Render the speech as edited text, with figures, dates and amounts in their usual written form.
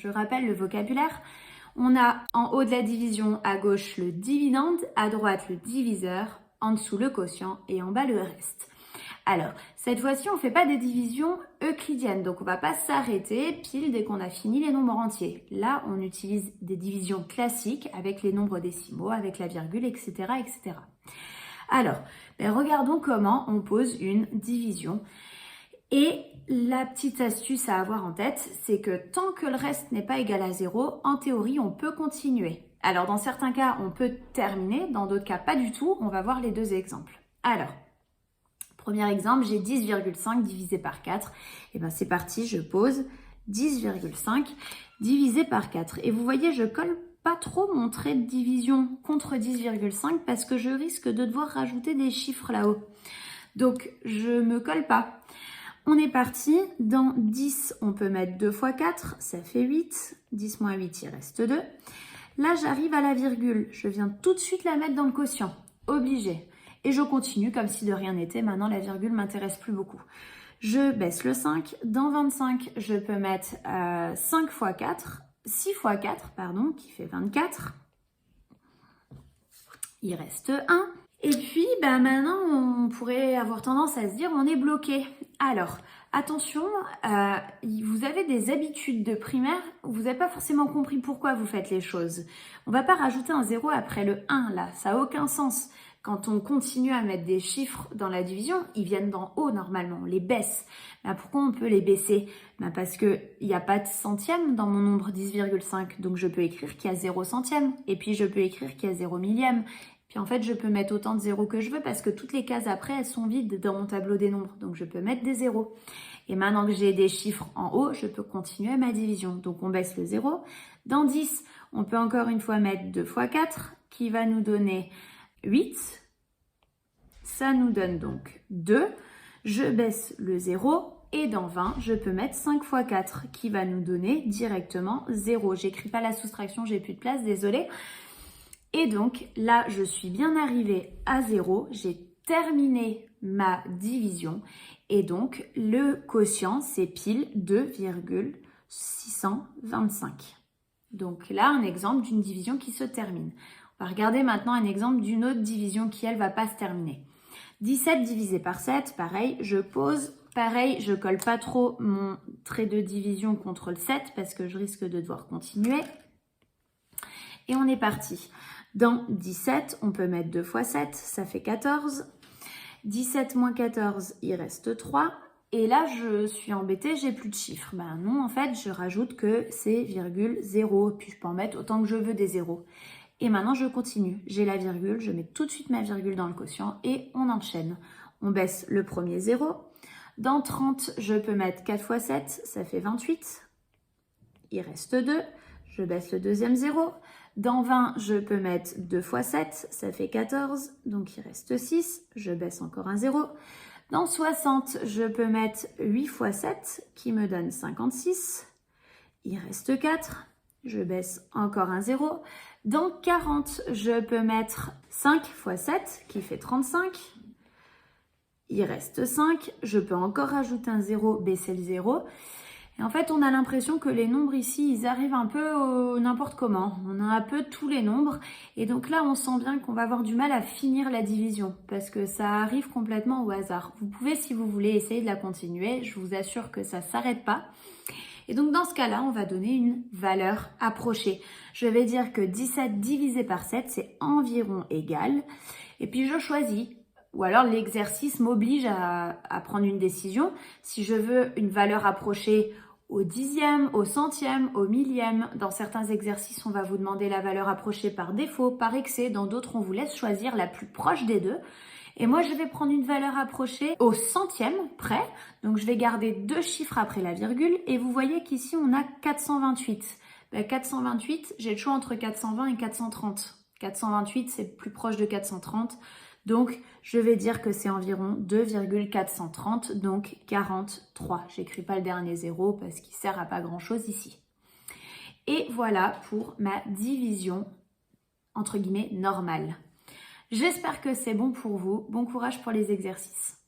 je rappelle le vocabulaire. On a en haut de la division à gauche le dividende, à droite le diviseur, en dessous le quotient et en bas le reste. Alors, cette fois-ci, on ne fait pas des divisions euclidiennes, donc on ne va pas s'arrêter pile dès qu'on a fini les nombres entiers. Là, on utilise des divisions classiques avec les nombres décimaux, avec la virgule, etc. etc. Alors, regardons comment on pose une division. Et la petite astuce à avoir en tête, c'est que tant que le reste n'est pas égal à 0, en théorie, on peut continuer. Alors, dans certains cas, on peut terminer, dans d'autres cas, pas du tout. On va voir les deux exemples. Alors, premier exemple, j'ai 10,5 divisé par 4. Et bien, c'est parti, je pose 10,5 divisé par 4. Et vous voyez, je colle pas trop mon trait de division contre 10,5 parce que je risque de devoir rajouter des chiffres là-haut. Donc, je me colle pas. On est parti. Dans 10, on peut mettre 2 fois 4, ça fait 8. 10 moins 8, il reste 2. Là, j'arrive à la virgule. Je viens tout de suite la mettre dans le quotient. Obligé. Et je continue comme si de rien n'était. Maintenant, la virgule ne m'intéresse plus beaucoup. Je baisse le 5. Dans 25, je peux mettre 5 fois 4. 6 fois 4, pardon, qui fait 24. Il reste 1. Et puis, maintenant, on pourrait avoir tendance à se dire on est bloqué. Alors, attention, vous avez des habitudes de primaire, vous n'avez pas forcément compris pourquoi vous faites les choses. On ne va pas rajouter un 0 après le 1, là, ça n'a aucun sens. Quand on continue à mettre des chiffres dans la division, ils viennent d'en haut normalement, on les baisse. Pourquoi on peut les baisser? Parce qu'il n'y a pas de centième dans mon nombre 10,5, donc je peux écrire qu'il y a 0 centième, et puis je peux écrire qu'il y a 0 millième. Puis en fait, je peux mettre autant de zéros que je veux parce que toutes les cases après, elles sont vides dans mon tableau des nombres. Donc, je peux mettre des zéros. Et maintenant que j'ai des chiffres en haut, je peux continuer ma division. Donc, on baisse le 0. Dans 10, on peut encore une fois mettre 2 fois 4 qui va nous donner 8. Ça nous donne donc 2. Je baisse le 0. Et dans 20, je peux mettre 5 fois 4 qui va nous donner directement 0. J'écris pas la soustraction, j'ai plus de place, désolée. Et donc là, je suis bien arrivée à 0, j'ai terminé ma division et donc le quotient, c'est pile 2,625. Donc là, un exemple d'une division qui se termine. On va regarder maintenant un exemple d'une autre division qui, elle, va pas se terminer. 17 divisé par 7, pareil, je pose. Pareil, je colle pas trop mon trait de division contre le 7 parce que je risque de devoir continuer. Et on est parti. Dans 17, on peut mettre 2 fois 7, ça fait 14. 17 moins 14, il reste 3. Et là, je suis embêtée, j'ai plus de chiffres. Non, en fait, je rajoute que c'est virgule 0. Puis je peux en mettre autant que je veux des zéros. Et maintenant, je continue. J'ai la virgule, je mets tout de suite ma virgule dans le quotient et on enchaîne. On baisse le premier 0. Dans 30, je peux mettre 4 fois 7, ça fait 28. Il reste 2. Je baisse le deuxième 0. Dans 20, je peux mettre 2 fois 7, ça fait 14, donc il reste 6. Je baisse encore un 0. Dans 60, je peux mettre 8 fois 7, qui me donne 56. Il reste 4. Je baisse encore un 0. Dans 40, je peux mettre 5 fois 7, qui fait 35. Il reste 5. Je peux encore rajouter un 0, baisser le 0. Et en fait, on a l'impression que les nombres ici, ils arrivent un peu n'importe comment. On a un peu tous les nombres. Et donc là, on sent bien qu'on va avoir du mal à finir la division parce que ça arrive complètement au hasard. Vous pouvez, si vous voulez, essayer de la continuer. Je vous assure que ça ne s'arrête pas. Et donc, dans ce cas-là, on va donner une valeur approchée. Je vais dire que 17 divisé par 7, c'est environ égal. Et puis, je choisis. Ou alors, l'exercice m'oblige à prendre une décision. Si je veux une valeur approchée au dixième, au centième, au millième. Dans certains exercices, on va vous demander la valeur approchée par défaut, par excès. Dans d'autres, on vous laisse choisir la plus proche des deux. Et moi, je vais prendre une valeur approchée au centième près. Donc, je vais garder 2 chiffres après la virgule. Et vous voyez qu'ici, on a 428. 428, j'ai le choix entre 420 et 430. 428, c'est plus proche de 430. Donc, je vais dire que c'est environ 2,430, donc 43. J'écris pas le dernier 0 parce qu'il sert à pas grand-chose ici. Et voilà pour ma division, entre guillemets, normale. J'espère que c'est bon pour vous. Bon courage pour les exercices.